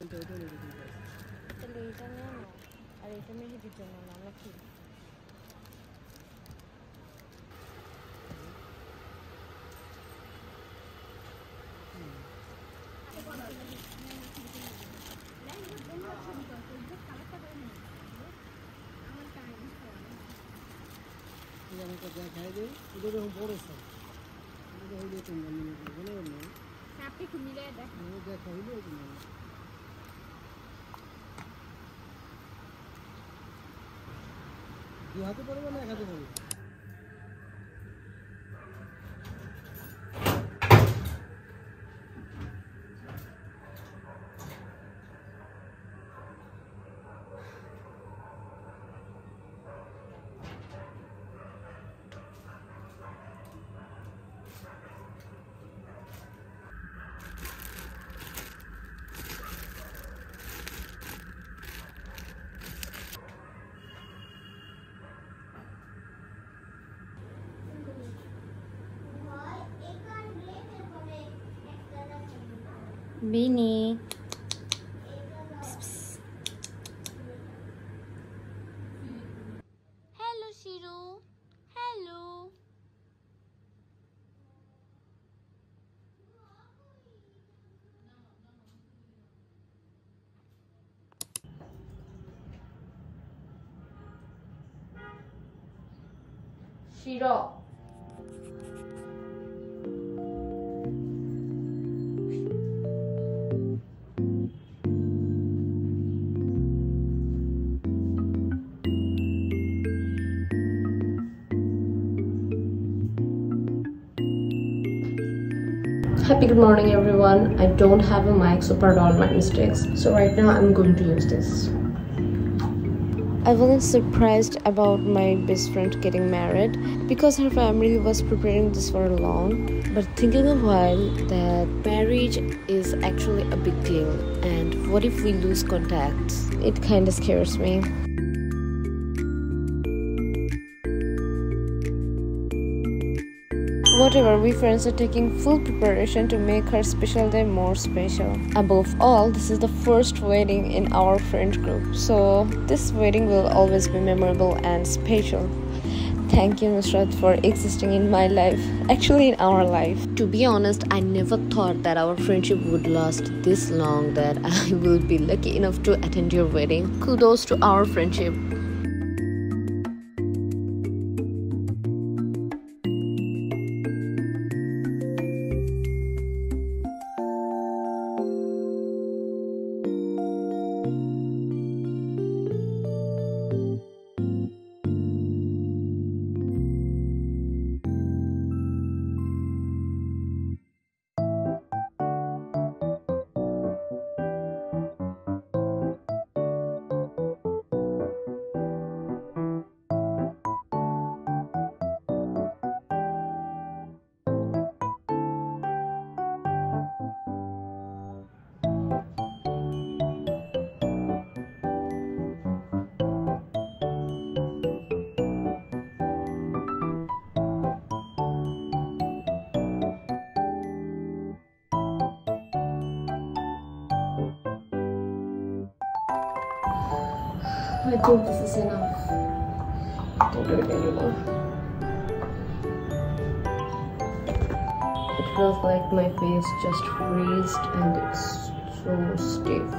তাহলে এটা নিয়ে না, আর এটা মেহেদির জন্য না, আমরা কি হাতে পড়বে না এক হাতে পড়বে? Bini hello Shiru hello Shiro Happy good morning everyone. I don't have a mic, so pardon all my mistakes. So right now I'm going to use this. I wasn't surprised about my best friend getting married because her family was preparing this for long. But thinking a while that marriage is actually a big deal, and what if we lose contacts? It kind of scares me. Whatever, we friends are taking full preparation to make her special day more special. Above all, this is the first wedding in our friend group, so this wedding will always be memorable and special. Thank you, Nusrat, for existing in my life, actually in our life. To be honest, I never thought that our friendship would last this long, that I will be lucky enough to attend your wedding. Kudos to our friendship. I think this is enough. Don't do it anymore. It feels like my face just freezed and it's so stiff.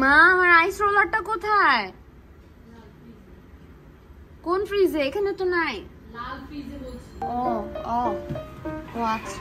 মা আমার আইস রোলারটা কোথায়? কোন ফ্রিজে? এখানে তো নাই। লাল ফ্রিজে বলছি। ও ও ও আচ্ছা।